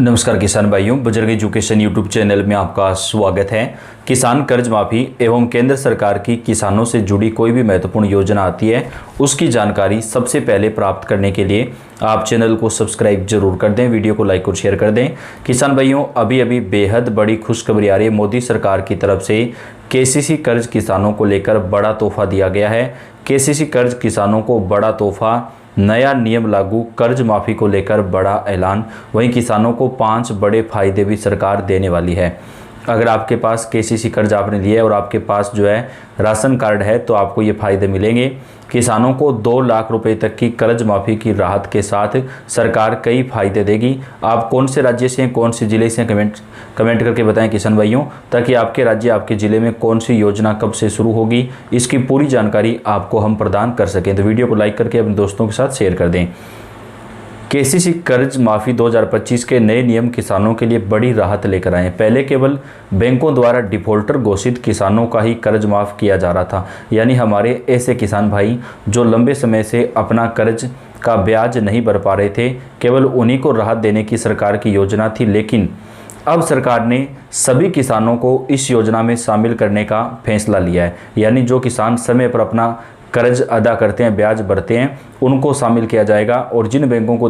नमस्कार किसान भाइयों, बुजुर्ग एजुकेशन यूट्यूब चैनल में आपका स्वागत है। किसान कर्ज माफ़ी एवं केंद्र सरकार की किसानों से जुड़ी कोई भी महत्वपूर्ण योजना आती है उसकी जानकारी सबसे पहले प्राप्त करने के लिए आप चैनल को सब्सक्राइब जरूर कर दें, वीडियो को लाइक और शेयर कर दें। किसान भाइयों, अभी बेहद बड़ी खुशखबरी आ रही है। मोदी सरकार की तरफ से केसीसी कर्ज किसानों को लेकर बड़ा तोहफा दिया गया है। केसीसी कर्ज किसानों को बड़ा तोहफा, नया नियम लागू, कर्ज माफ़ी को लेकर बड़ा ऐलान। वहीं किसानों को 5 बड़े फायदे भी सरकार देने वाली है। अगर आपके पास केसीसी कर्ज आपने लिया है और आपके पास जो है राशन कार्ड है तो आपको ये फ़ायदे मिलेंगे। किसानों को 2 लाख रुपए तक की कर्ज माफ़ी की राहत के साथ सरकार कई फ़ायदे देगी। आप कौन से राज्य से हैं, कौन से ज़िले से हैं, कमेंट करके बताएं किसान भाइयों, ताकि आपके राज्य, आपके ज़िले में कौन सी योजना कब से शुरू होगी इसकी पूरी जानकारी आपको हम प्रदान कर सकें। तो वीडियो को लाइक करके अपने दोस्तों के साथ शेयर कर दें। केसीसी कर्ज माफ़ी 2025 के नए नियम किसानों के लिए बड़ी राहत लेकर आए हैं। पहले केवल बैंकों द्वारा डिफ़ॉल्टर घोषित किसानों का ही कर्ज माफ़ किया जा रहा था, यानी हमारे ऐसे किसान भाई जो लंबे समय से अपना कर्ज का ब्याज नहीं भर पा रहे थे, केवल उन्हीं को राहत देने की सरकार की योजना थी। लेकिन अब सरकार ने सभी किसानों को इस योजना में शामिल करने का फैसला लिया है, यानी जो किसान समय पर अपना कर्ज अदा करते हैं, ब्याज भरते हैं, उनको शामिल किया जाएगा। और जिन बैंकों को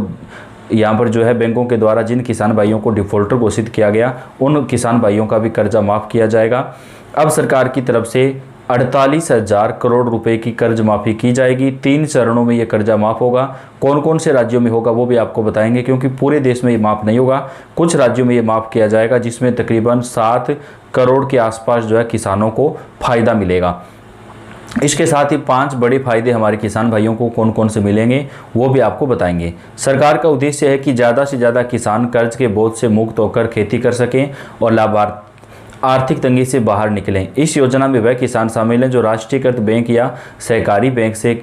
यहाँ पर जो है बैंकों के द्वारा जिन किसान भाइयों को डिफ़ॉल्टर घोषित किया गया, उन किसान भाइयों का भी कर्जा माफ़ किया जाएगा। अब सरकार की तरफ से 48,000 करोड़ रुपए की कर्ज माफ़ी की जाएगी। 3 चरणों में ये कर्जा माफ़ होगा। कौन कौन से राज्यों में होगा वो भी आपको बताएंगे, क्योंकि पूरे देश में ये माफ़ नहीं होगा। कुछ राज्यों में ये माफ़ किया जाएगा, जिसमें तकरीबन 7 करोड़ के आसपास जो है किसानों को फ़ायदा मिलेगा। इसके साथ ही 5 बड़े फायदे हमारे किसान भाइयों को कौन कौन से मिलेंगे वो भी आपको बताएंगे। सरकार का उद्देश्य है कि ज़्यादा से ज़्यादा किसान कर्ज के बोझ से मुक्त होकर खेती कर सकें और आर्थिक तंगी से बाहर निकलें। इस योजना में वह किसान शामिल हैं जो राष्ट्रीयकृत बैंक या सहकारी बैंक से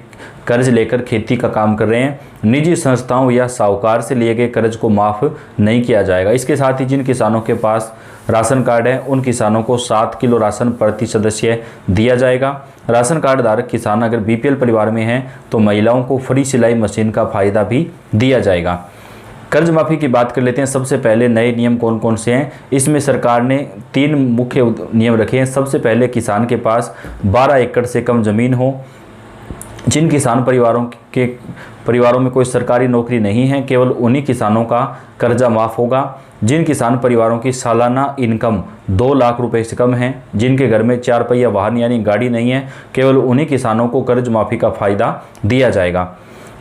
कर्ज लेकर खेती का काम कर रहे हैं। निजी संस्थाओं या साहूकार से लिए गए कर्ज को माफ़ नहीं किया जाएगा। इसके साथ ही जिन किसानों के पास राशन कार्ड है उन किसानों को 7 किलो राशन प्रति सदस्य दिया जाएगा। राशन कार्ड धारक किसान अगर बीपीएल परिवार में हैं तो महिलाओं को फ्री सिलाई मशीन का फ़ायदा भी दिया जाएगा। कर्ज माफ़ी की बात कर लेते हैं। सबसे पहले नए नियम कौन कौन से हैं। इसमें सरकार ने 3 मुख्य नियम रखे हैं। सबसे पहले किसान के पास 12 एकड़ से कम ज़मीन हो, जिन किसान परिवारों में कोई सरकारी नौकरी नहीं है, केवल उन्हीं किसानों का कर्जा माफ़ होगा। जिन किसान परिवारों की सालाना इनकम 2 लाख रुपए से कम है, जिनके घर में 4 पहिया वाहन यानी गाड़ी नहीं है, केवल उन्हीं किसानों को कर्ज माफ़ी का फ़ायदा दिया जाएगा।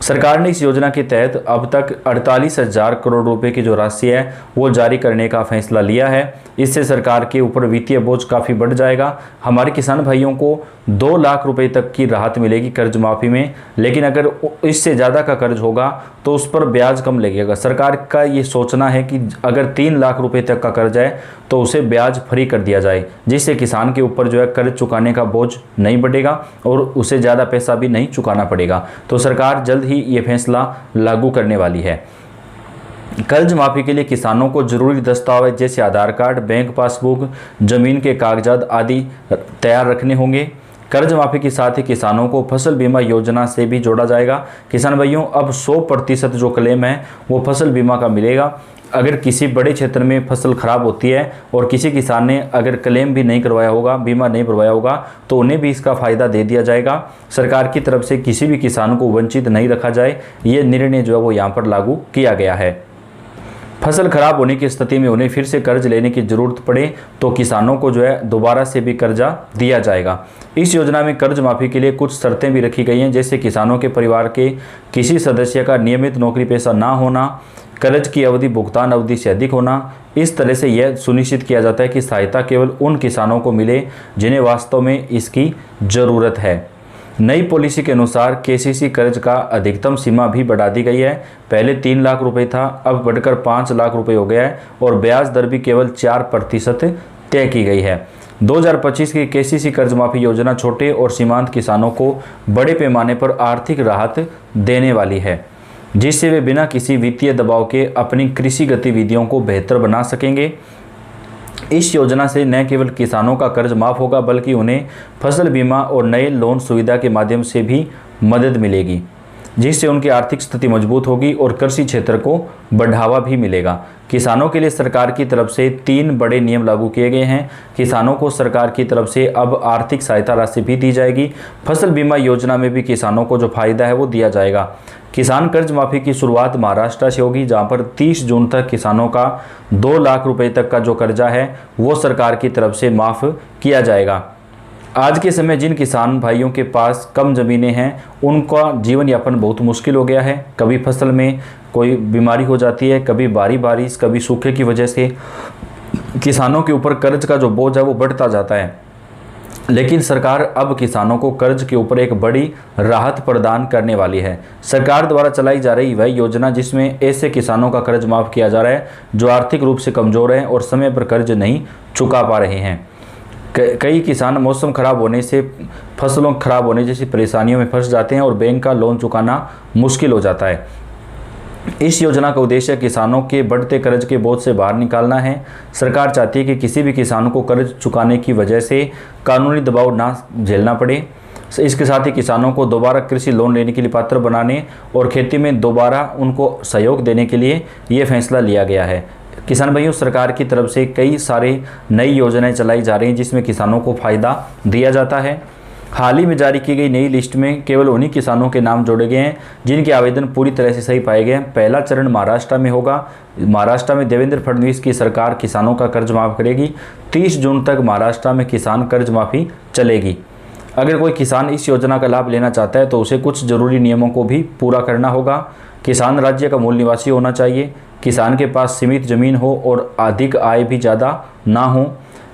सरकार ने इस योजना के तहत अब तक 48,000 करोड़ रुपए की जो राशि है वो जारी करने का फैसला लिया है। इससे सरकार के ऊपर वित्तीय बोझ काफ़ी बढ़ जाएगा। हमारे किसान भाइयों को 2 लाख रुपए तक की राहत मिलेगी कर्ज माफ़ी में, लेकिन अगर इससे ज़्यादा का कर्ज होगा तो उस पर ब्याज कम लगेगा। सरकार का ये सोचना है कि अगर 3 लाख रुपए तक का कर्ज है तो उसे ब्याज फ्री कर दिया जाए, जिससे किसान के ऊपर जो है कर्ज चुकाने का बोझ नहीं बढ़ेगा और उसे ज़्यादा पैसा भी नहीं चुकाना पड़ेगा। तो सरकार जल्द ही ये फैसला लागू करने वाली है। कर्ज माफ़ी के लिए किसानों को जरूरी दस्तावेज जैसे आधार कार्ड, बैंक पासबुक, जमीन के कागजात आदि तैयार रखने होंगे। कर्ज माफ़ी के साथ ही किसानों को फसल बीमा योजना से भी जोड़ा जाएगा। किसान भाइयों, अब 100% जो क्लेम है वो फसल बीमा का मिलेगा। अगर किसी बड़े क्षेत्र में फसल खराब होती है और किसी किसान ने अगर क्लेम भी नहीं करवाया होगा, बीमा नहीं भरवाया होगा, तो उन्हें भी इसका फ़ायदा दे दिया जाएगा। सरकार की तरफ से किसी भी किसान को वंचित नहीं रखा जाए, ये निर्णय जो है वो यहाँ पर लागू किया गया है। फसल खराब होने की स्थिति में उन्हें फिर से कर्ज लेने की ज़रूरत पड़े तो किसानों को जो है दोबारा से भी कर्जा दिया जाएगा। इस योजना में कर्ज माफ़ी के लिए कुछ शर्तें भी रखी गई हैं, जैसे किसानों के परिवार के किसी सदस्य का नियमित नौकरी पेशा ना होना, कर्ज की अवधि भुगतान अवधि से अधिक होना। इस तरह से यह सुनिश्चित किया जाता है कि सहायता केवल उन किसानों को मिले जिन्हें वास्तव में इसकी ज़रूरत है। नई पॉलिसी के अनुसार केसीसी कर्ज का अधिकतम सीमा भी बढ़ा दी गई है। पहले 3 लाख रुपए था, अब बढ़कर 5 लाख रुपए हो गया है और ब्याज दर भी केवल 4% तय की गई है। 2025 की केसीसी कर्ज माफ़ी योजना छोटे और सीमांत किसानों को बड़े पैमाने पर आर्थिक राहत देने वाली है, जिससे वे बिना किसी वित्तीय दबाव के अपनी कृषि गतिविधियों को बेहतर बना सकेंगे। इस योजना से न केवल किसानों का कर्ज माफ़ होगा, बल्कि उन्हें फसल बीमा और नए लोन सुविधा के माध्यम से भी मदद मिलेगी। जिससे उनकी आर्थिक स्थिति मजबूत होगी और कृषि क्षेत्र को बढ़ावा भी मिलेगा। किसानों के लिए सरकार की तरफ से 3 बड़े नियम लागू किए गए हैं। किसानों को सरकार की तरफ से अब आर्थिक सहायता राशि भी दी जाएगी। फसल बीमा योजना में भी किसानों को जो फायदा है वो दिया जाएगा। किसान कर्ज माफी की शुरुआत महाराष्ट्र से होगी, जहां पर 30 जून तक किसानों का 2 लाख रुपए तक का जो कर्जा है वो सरकार की तरफ से माफ़ किया जाएगा। आज के समय जिन किसान भाइयों के पास कम ज़मीनें हैं उनका जीवन यापन बहुत मुश्किल हो गया है। कभी फसल में कोई बीमारी हो जाती है, कभी भारी बारिश, कभी सूखे की वजह से किसानों के ऊपर कर्ज का जो बोझ है वो बढ़ता जाता है। लेकिन सरकार अब किसानों को कर्ज के ऊपर एक बड़ी राहत प्रदान करने वाली है। सरकार द्वारा चलाई जा रही वह योजना जिसमें ऐसे किसानों का कर्ज माफ़ किया जा रहा है जो आर्थिक रूप से कमज़ोर हैं और समय पर कर्ज नहीं चुका पा रहे हैं। कई किसान मौसम खराब होने से फसलों खराब होने जैसी परेशानियों में फंस जाते हैं और बैंक का लोन चुकाना मुश्किल हो जाता है। इस योजना का उद्देश्य किसानों के बढ़ते कर्ज के बोझ से बाहर निकालना है। सरकार चाहती है कि किसी भी किसान को कर्ज चुकाने की वजह से कानूनी दबाव ना झेलना पड़े। इसके साथ ही किसानों को दोबारा कृषि लोन लेने के लिए पात्र बनाने और खेती में दोबारा उनको सहयोग देने के लिए ये फैसला लिया गया है। किसान भाइयों, सरकार की तरफ से कई सारे नई योजनाएं चलाई जा रही हैं जिसमें किसानों को फ़ायदा दिया जाता है। हाल ही में जारी की गई नई लिस्ट में केवल उन्हीं किसानों के नाम जोड़े गए हैं जिनके आवेदन पूरी तरह से सही पाए गए हैं। पहला चरण महाराष्ट्र में होगा। महाराष्ट्र में देवेंद्र फडणवीस की सरकार किसानों का कर्ज माफ़ करेगी। 30 जून तक महाराष्ट्र में किसान कर्ज माफ़ी चलेगी। अगर कोई किसान इस योजना का लाभ लेना चाहता है तो उसे कुछ ज़रूरी नियमों को भी पूरा करना होगा। किसान राज्य का मूल निवासी होना चाहिए। किसान के पास सीमित ज़मीन हो और अधिक आय भी ज़्यादा ना हो।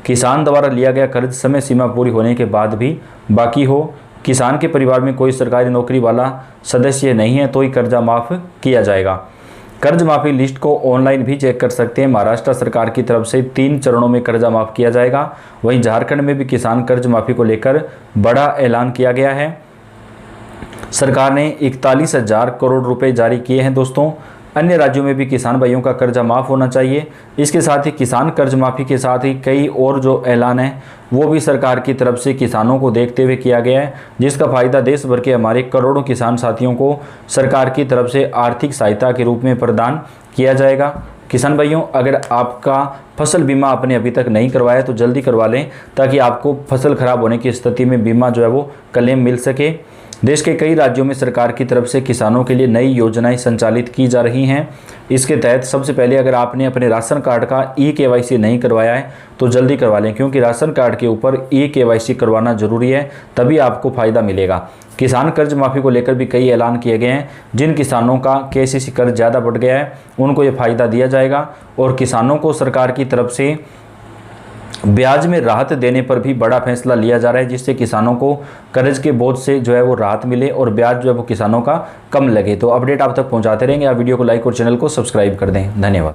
किसान द्वारा लिया गया कर्ज समय सीमा पूरी होने के बाद भी बाकी हो। किसान के परिवार में कोई सरकारी नौकरी वाला सदस्य नहीं है तो ही कर्जा माफ़ किया जाएगा। कर्ज माफ़ी लिस्ट को ऑनलाइन भी चेक कर सकते हैं। महाराष्ट्र सरकार की तरफ से 3 चरणों में कर्जा माफ़ किया जाएगा। वहीं झारखंड में भी किसान कर्ज माफ़ी को लेकर बड़ा ऐलान किया गया है। सरकार ने 41,000 करोड़ रुपए जारी किए हैं। दोस्तों, अन्य राज्यों में भी किसान भाइयों का कर्जा माफ़ होना चाहिए। इसके साथ ही किसान कर्ज माफ़ी के साथ ही कई और जो ऐलान है वो भी सरकार की तरफ से किसानों को देखते हुए किया गया है, जिसका फ़ायदा देश भर के हमारे करोड़ों किसान साथियों को सरकार की तरफ से आर्थिक सहायता के रूप में प्रदान किया जाएगा। किसान भाइयों, अगर आपका फसल बीमा आपने अभी तक नहीं करवाया तो जल्दी करवा लें ताकि आपको फसल खराब होने की स्थिति में बीमा जो है वो क्लेम मिल सके। देश के कई राज्यों में सरकार की तरफ से किसानों के लिए नई योजनाएं संचालित की जा रही हैं। इसके तहत सबसे पहले अगर आपने अपने राशन कार्ड का ई-KYC नहीं करवाया है तो जल्दी करवा लें, क्योंकि राशन कार्ड के ऊपर ई-KYC करवाना ज़रूरी है, तभी आपको फ़ायदा मिलेगा। किसान कर्ज माफ़ी को लेकर भी कई ऐलान किए गए हैं। जिन किसानों का KCC कर्ज ज़्यादा बढ़ गया है उनको ये फ़ायदा दिया जाएगा और किसानों को सरकार की तरफ से ब्याज में राहत देने पर भी बड़ा फैसला लिया जा रहा है, जिससे किसानों को कर्ज के बोझ से जो है वो राहत मिले और ब्याज जो है वो किसानों का कम लगे। तो अपडेट आप तक पहुंचाते रहेंगे। आप वीडियो को लाइक और चैनल को सब्सक्राइब कर दें। धन्यवाद।